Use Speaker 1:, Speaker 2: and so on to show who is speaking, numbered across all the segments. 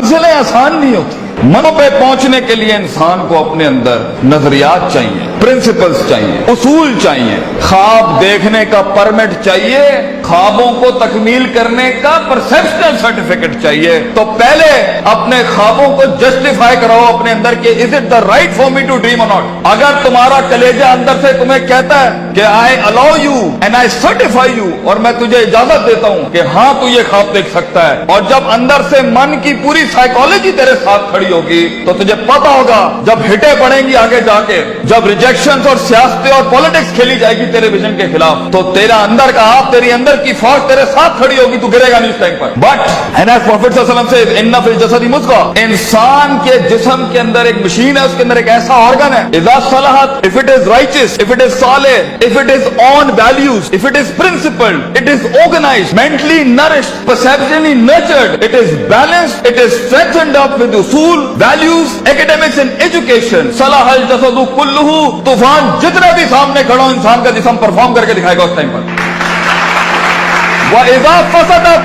Speaker 1: मंजिलें आसान नहीं होती। मनों पे पहुंचने के लिए इंसान को अपने अंदर नजरियात चाहिए, प्रिंसिपल्स चाहिए, उसूल चाहिए, ख्वाब देखने का परमिट चाहिए, ख्वाबों को तकमील करने का परसेप्शनल सर्टिफिकेट चाहिए। तो पहले अपने ख्वाबों को जस्टिफाई कराओ अपने अंदर के is it the right for me to dream और नॉट। अगर तुम्हारा कलेजा अंदर से तुम्हें कहता है कि I allow you and I certify you, और मैं तुझे इजाजत देता हूं कि हाँ तू ये ख्वाब देख सकता है, और जब अंदर से मन की पूरी साइकोलॉजी तेरे साथ खड़ी होगी तो तुझे पता होगा जब हिटे पड़ेंगी आगे जाके, जब रिजेक्शंस और सियासत और पॉलिटिक्स खेली जाएगी तेरे विजन के खिलाफ, तो तेरा अंदर का आप, तेरी अंदर की फौज तेरे साथ खड़ी होगी, तू गिरेगा नहीं उस टाइम पर। बट एंड एज प्रॉफिट सल्लल्लाहु अलैहि वसल्लम से इन्ना फिल जसदी मुज़गा, इंसान के जिस्म के अंदर एक मशीन है, उसके अंदर एक ऐसा ऑर्गन है, इज़ा सलहत, if it is righteous, if it is सालिह, if it is on values, if it is principled, it is organised, mentally nourished, perceptually nurtured, it is balanced, it is strengthened up with उसूल, values, academics and education, सलाहल जसदु कुल्लुहु, तूफान जितना भी सामने खड़ा हो इंसान का जिस्म परफॉर्म करके दिखाएगा उस टाइम पर। وَإِذَا فَسَدَتْ,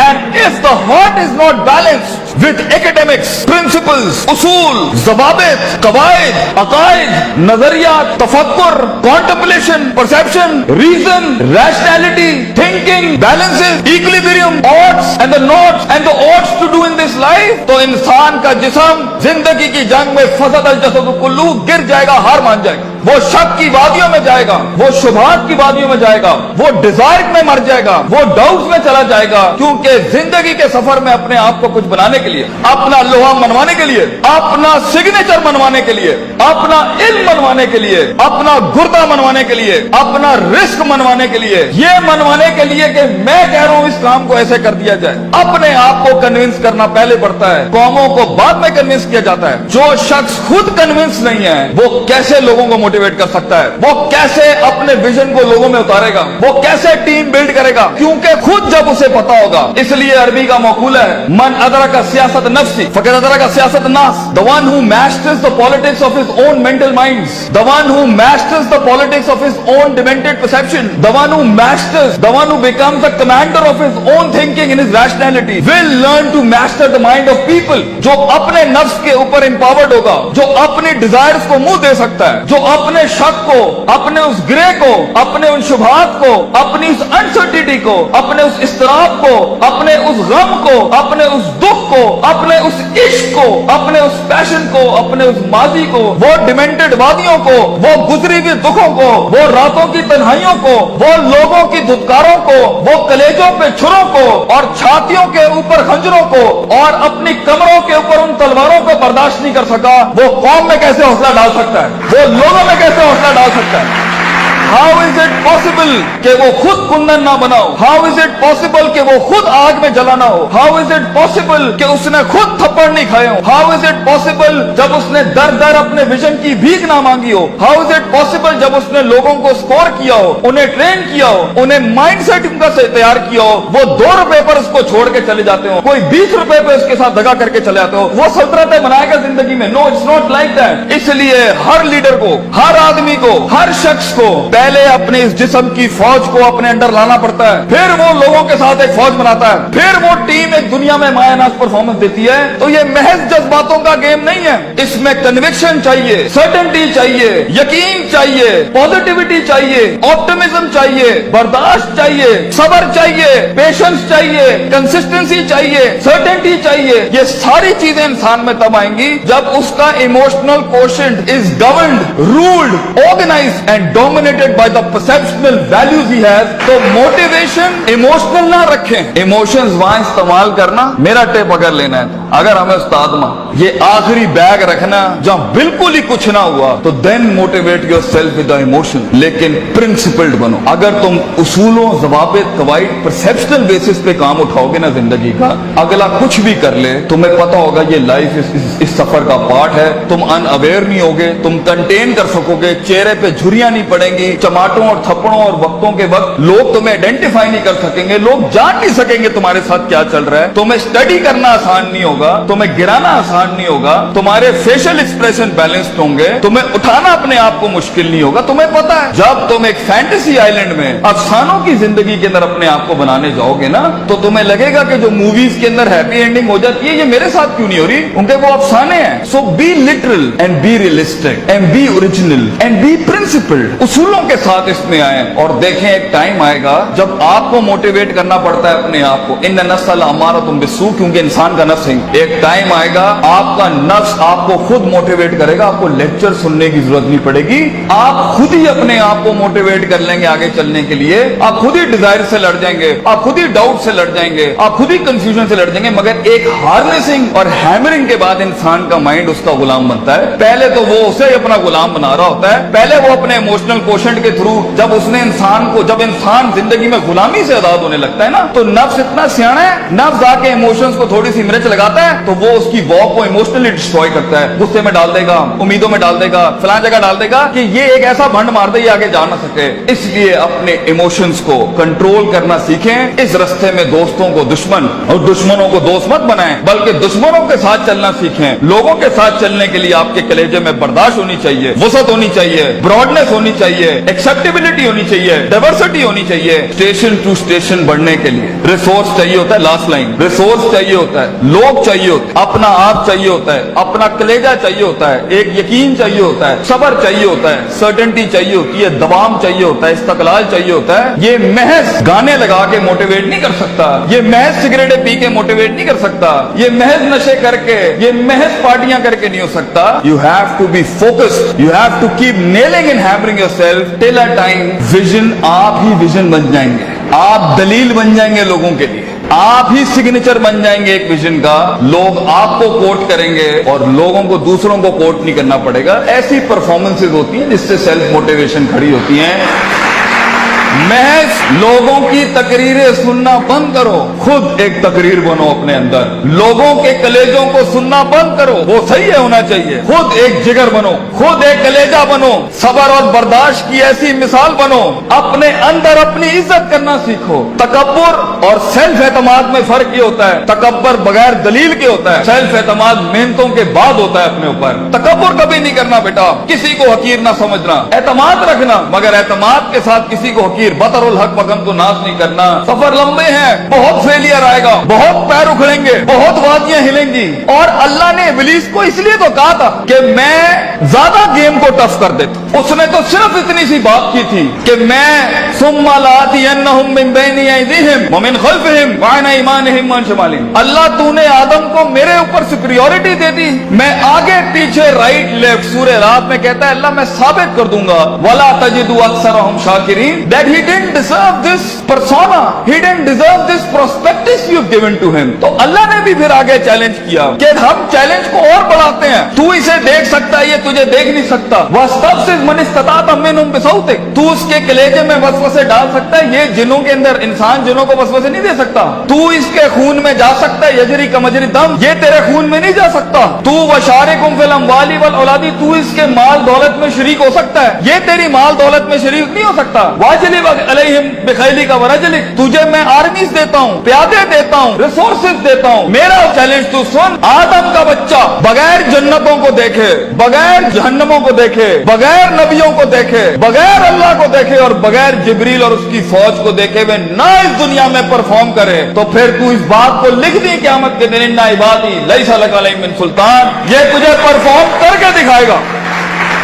Speaker 1: and if the heart is not balanced with academics, principles, usul, zababit, qawaid, aqaid, nazariyat, tafakkur, contemplation, perception, reason, rationality, thinking, balances, equilibrium, odds and the nots and the odds to do in this life, तो इंसान का जिस्म जिंदगी की जंग में फसद अल जसदु कुल्लू गिर जाएगा, हार मान जाएगा, वो शक की वादियों में जाएगा, वो शुबहात की वादियों में जाएगा, वो डिजायर में मर जाएगा, वो डाउट्स में चला जाएगा, क्योंकि जिंदगी के सफर में अपने आप को कुछ बनाने के लिए, अपना लोहा मनवाने के लिए, अपना सिग्नेचर मनवाने के लिए, अपना इल्म मनवाने के लिए, अपना गुर्दा मनवाने के लिए, अपना रिस्क मनवाने के लिए, ये मनवाने के लिए कि मैं कह रहा हूं इस काम को ऐसे कर दिया जाए, अपने आप को कन्विंस करना पहले पड़ता है, कौमों को बाद में कन्विंस किया जाता है। जो शख्स खुद कन्विंस नहीं है वो कैसे लोगों को मोटिवेट कर सकता है, वो कैसे अपने विजन को लोगों में उतारेगा, वो कैसे टीम बिल्ड करेगा, क्योंकि खुद जब उसे पता होगा। इसलिए अरबी का मकूला है, मन अदरका सियासत नफ्सी फक़द अदरका सियासत नास, the one who masters the politics of his own mental minds, the one who masters the politics of his own demented perception, the one who masters, the one who becomes the commander of his own thinking in his rationality will learn to master the mind of people. जो अपने नफ्स के ऊपर empowered होगा, जो अपनी desires को मुंह दे सकता है, जो अपने शक को, अपने उस ग्रे को, अपने उन शुबहात को, अपनी उस अनसर्टिनिटी को, अपने उस इस्तराब को, अपने उस गम को, अपने उस दुख को, अपने उस इश्क को, अपने उस पैशन को, अपने उस माजी को, वो डिमेंटेड वादियों को, वो गुजरी हुई दुखों को, वो रातों की तन्हाइयों को, वो लोगों की धुतकारों को, वो कलेजों पे छुरों को और छातियों के ऊपर खंजरों को और अपनी कमरों के ऊपर उन तलवारों को बर्दाश्त नहीं कर सका, वो कौम में कैसे हौसला डाल सकता है, वो लोगों में कैसे हौसला डाल सकता है? हाउ इज इट पॉसिबल कि वो खुद कुंदन ना बनाओ? हाउ इज इट पॉसिबल कि वो खुद आग में जलाना हो? हाउ इज इट पॉसिबल कि उसने खुद थप्पड़ नहीं खाए हो? हाउ इज इट पॉसिबल जब उसने दर दर अपने विजन की भीख ना मांगी हो? हाउ इज इट पॉसिबल जब उसने लोगों को स्कोर किया हो, उन्हें ट्रेन किया हो, उन्हें माइंड सेट उनका से तैयार किया हो, वो 2 रुपए पर उसको छोड़ के चले जाते हो, कोई 20 रुपए पे उसके साथ दगा करके चले जाते हो, वो सल्तनतें बनाएगा जिंदगी में? No, it's not like that. इसलिए हर लीडर को, हर आदमी को, हर शख्स को पहले अपने इस जिस्म की फौज को अपने अंदर लाना पड़ता है, फिर वो लोगों के साथ एक फौज बनाता है, फिर वो टीम एक दुनिया में मायानाज परफॉर्मेंस देती है। तो ये महज जज्बातों का गेम नहीं है, इसमें कन्विक्शन चाहिए, सर्टेनिटी चाहिए, यकीन चाहिए, पॉजिटिविटी चाहिए, ऑप्टिमिज्म चाहिए, बर्दाश्त चाहिए, सब्र चाहिए, पेशेंस चाहिए, कंसिस्टेंसी चाहिए, सर्टेनिटी चाहिए। ये सारी चीजें इंसान में तब आएंगी जब उसका emotional quotient is governed, ruled, organised and dominated by the perceptional values he has. तो मोटिवेशन इमोशनल ना रखें, इमोशंस वहां इस्तेमाल करना। मेरा टिप अगर लेना है, अगर हमें उस्ताद मां ये आखिरी बैग रखना जहां बिल्कुल ही कुछ ना हुआ, तो then motivate yourself with the emotion, लेकिन प्रिंसिपल्ड बनो। अगर तुम उसूलों, ज़वाबित, कवाइद, परसेप्शनल बेसिस पे काम उठाओगे ना जिंदगी का, अगला कुछ भी कर ले, तुम्हें पता होगा ये लाइफ इस इस सफर का पार्ट है। तुम अनअवेयर नहीं होगे, तुम कंटेन कर सकोगे, चेहरे पे झुर्रियां नहीं पड़ेंगी, चमाटों और थप्पड़ों और वक्तों के वक्त लोग तुम्हें आइडेंटिफाई नहीं कर सकेंगे, लोग जान नहीं सकेंगे तुम्हारे साथ क्या चल रहा है। तुम्हें स्टडी करना आसान नहीं होगा, तुम्हें गिराना आसान नहीं होगा, तुम्हारे फेशियल एक्सप्रेशन बैलेंस्ड होंगे, तुम्हें उठाना अपने आप को मुश्किल नहीं होगा। तुम्हें पता है जब तुम एक फैंटेसी आइलैंड में अफसानों की जिंदगी के अंदर अपने आप को बनाने जाओगे ना, तो तुम्हें लगेगा कि जो मूवीज के अंदर हैप्पी एंडिंग हो जाती है, ये मेरे साथ क्यों नहीं हो रही, उनके वो अफसाने हैं। So be literal and be realistic and be original and be principled. उसूलों के साथ इसमें आए और देखें एक टाइम आएगा जब आपको मोटिवेट करना पड़ता है अपने आप को। इन नस्ल हमारा तुम बिस्सू, क्योंकि इंसान का नफ्स है। एक टाइम आएगा आपका नफ्स आपको खुद मोटिवेट करेगा, आपको लेक्चर सुनने की जरूरत नहीं पड़ेगी, आप खुद ही अपने आप को मोटिवेट कर लेंगे आगे चलने के लिए। आप खुद ही डिजायर से लड़ जाएंगे, आप खुद ही डाउट से लड़ जाएंगे, आप खुद ही कंफ्यूजन से लड़ जाएंगे। मगर एक हार्नेसिंग और हैमरिंग के बाद इंसान का माइंड उसका गुलाम बनता है। पहले तो वो उसे अपना गुलाम बना रहा होता है, पहले वो अपने इमोशनल कोशेंट के थ्रू जब इंसान जिंदगी में गुलामी से आजाद होने लगता है ना, तो नफ्स इतना सियाना है, नफ्स आके इमोशंस को थोड़ी सी मिर्च लगाता है तो वो उसकी वॉक को इमोशनली डिस्ट्रॉय करता है, गुस्से में डाल देगा, उम्मीदों में डाल देगा, फलां जगह डाल देगा कि ये एक ऐसा भंड मार दे ये आगे जा ना सके। इसलिए अपने इमोशंस को कंट्रोल करना सीखें। इस रास्ते में दोस्तों को दुश्मन और दुश्मनों को दोस्त मत बनाएं, बल्कि दुश्मनों के साथ चलना सीखें। लोगों के साथ चलने के लिए आपके कलेजे में बर्दाश्त होनी चाहिए, वसअत होनी चाहिए, ब्रॉडनेस होनी चाहिए, एक्सेप्टेबिलिटी होनी चाहिए, डाइवर्सिटी होनी चाहिए। स्टेशन टू स्टेशन बढ़ने के लिए रिसोर्स चाहिए होता है, लास्ट लाइन, रिसोर्स चाहिए होता है, लोग चाहिए होते हैं, अपना आप चाहिए होता है, अपना कलेजा चाहिए होता है, एक यकीन चाहिए होता है, सब्र चाहिए होता है, सर्टेनिटी चाहिए होती है, दबाम चाहिए होता है, इस्तकलाल चाहिए होता है। ये महज गाने लगा के मोटिवेट नहीं कर सकता, ये महज सिगरेटें पी के मोटिवेट नहीं कर सकता, ये महज नशे करके, ये महज पार्टियां करके नहीं हो सकता। You have to be focused, you have to keep nailing and hammering yourself till a time vision, आप ही विजन बन जाएंगे, आप दलील बन जाएंगे लोगों के लिए, आप ही सिग्नेचर बन जाएंगे एक विजन का। लोग आपको कोट करेंगे और लोगों को दूसरों को कोट नहीं करना पड़ेगा। ऐसी परफॉर्मेंसेज होती हैं जिससे सेल्फ मोटिवेशन खड़ी होती है। महज लोगों की तकरीरें सुनना बंद करो, खुद एक तकरीर बनो अपने अंदर। लोगों के कलेजों को सुनना बंद करो, वो सही है होना चाहिए। खुद एक जिगर बनो, खुद एक कलेजा बनो, सब्र और बर्दाश्त की ऐसी मिसाल बनो। अपने अंदर अपनी इज्जत करना सीखो। तकब्बुर और सेल्फ एतमाद में फर्क ये होता है, तकब्बुर बगैर दलील के होता है, सेल्फ एतमाद मेहनतों के बाद होता है अपने ऊपर। तकब्बुर कभी नहीं करना बेटा, किसी को हकीर ना समझना, एतमाद रखना, मगर एतमाद के साथ किसी को बतरुल हक पगम को नाश नहीं करना। सफर लंबे हैं, बहुत फेलियर आएगा, बहुत पैर उखड़ेंगे, बहुत वादियां हिलेंगी। और अल्लाह ने इब्लीस को इसलिए तो कहा था कि मैं ज्यादा गेम को टफ कर देता। उसने तो सिर्फ इतनी सी बात की थी कि मैं सुम्मा लातियन्नहुम मिन बैनि अयदीहिम व मिन खल्फिहिम व अन अयमानिहिम व अन शमालिहिम। अल्लाह तूने आदम को मेरे ऊपर सुपीरियरिटी दे दी, मैं आगे पीछे राइट लेफ्ट। सूरह रात में कहता है अल्लाह मैं साबित कर दूंगा, वला तजिदु अक्सरहुम शाकिरीन, that he didn't deserve this persona, he didn't deserve this prospectus you've given to him। तो अल्लाह ने भी फिर आगे चैलेंज किया कि हम चैलेंज को और बढ़ाते हैं, तू इसे देख सकता है, ये तुझे देख नहीं सकता। वस्तफ्सिज़ मन इस्तताअ मिनहुम बिसौतिक, तू उसके कलेजे में वसवसे डाल सकता है, ये जिनों के अंदर, इंसान जिनों को वसवसे नहीं दे सकता। तू इसके खून में जा सकता है, यजरी का मजरी दम, ये तेरे खून में नहीं जा सकता। तू वशारिकुम फिल अमवाली वल औलादी, तू इसके माल दौलत में शरीक हो सकता है, ये तेरी माल दौलत में शरीक नहीं हो सकता। वाजिल अलैहिम बिखैली का वरजलिक, तुझे मैं आर्मीज देता हूँ, प्यादे देता हूँ, रिसोर्सेज देता हूँ। मेरा चैलेंज तू सुन, आदम का बच्चा बगैर जन्नतों को देखे, बगैर जहन्नमों को देखे, बगैर नबियों को देखे, बगैर अल्लाह को देखे और बगैर जिब्रील और उसकी फौज को देखे हुए ना इस दुनिया में परफॉर्म करे, तो फिर तू इस बात को लिख दी क़यामत के दिन, इन्ना इबादी लैसा लक अलैहिम मिन सुल्तान, ये तुझे परफॉर्म करके दिखाएगा।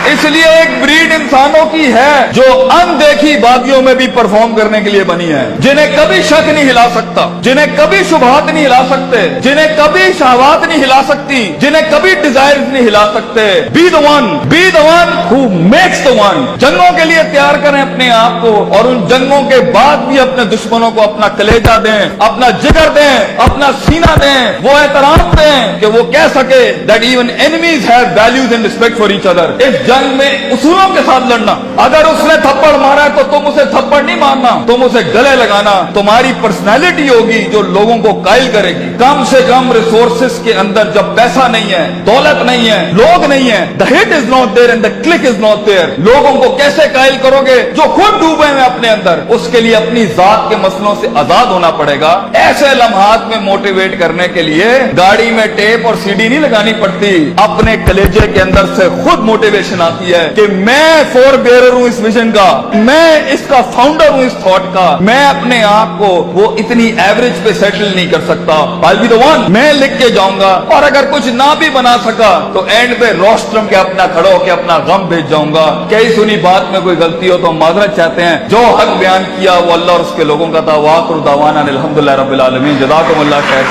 Speaker 1: इसलिए एक ब्रीड इंसानों की है जो अनदेखी वादियों में भी परफॉर्म करने के लिए बनी है, जिन्हें कभी शक नहीं हिला सकता, जिन्हें कभी शुबहात नहीं हिला सकते, जिन्हें कभी शहवात नहीं हिला सकती, जिन्हें कभी डिजायर नहीं हिला सकते। Be the one who makes the one. जंगों के लिए तैयार करें अपने आप को, और उन जंगों के बाद भी अपने दुश्मनों को अपना कलेजा दें, अपना जिगर दें, अपना सीना दें, वो एहतराम दें कि वो कह सके that even enemies have values and respect for each other. इस जंग में उसूलों के साथ लड़ना। अगर उसने थप्पड़ मारा है तो तुम उसे थप्पड़ नहीं मारना, तुम उसे गले लगाना। तुम्हारी पर्सनैलिटी होगी जो लोगों को कायल करेगी। कम से कम रिसोर्सेस के अंदर जब पैसा नहीं है, दौलत नहीं है, लोग नहीं है, the hit is not there and the click is not there, लोगों को कैसे कायल करोगे जो खुद डूबे हैं अपने अंदर? उसके लिए अपनी जात के मसलों से आजाद होना पड़ेगा। ऐसे लम्हात में मोटिवेट करने के लिए गाड़ी में टेप और सीडी नहीं लगानी पड़ती, अपने कलेजे के अंदर से खुद मोटिवेशन आती है कि मैं फोर बेयरर हूं इस विजन का, मैं इसका फाउंडर हूं इस थॉट का। मैं अपने आप को वो इतनी एवरेज पे सेटल नहीं कर सकता, I'll be the one, मैं लिख के जाऊंगा। और अगर कुछ ना भी बना सका तो एंड पे रोस्ट्रम के अपना खड़ो के अपना गम भेज जाऊंगा। कई सुनी बात में कोई गलती हो तो माजरत चाहते हैं। जो हक बयान किया वो अल्लाह और उसके लोगों का था। वाखिर दावाना अनिल हम्दुलिल्लाहि रब्बिल आलमीन। जज़ाकुमुल्लाह खैर।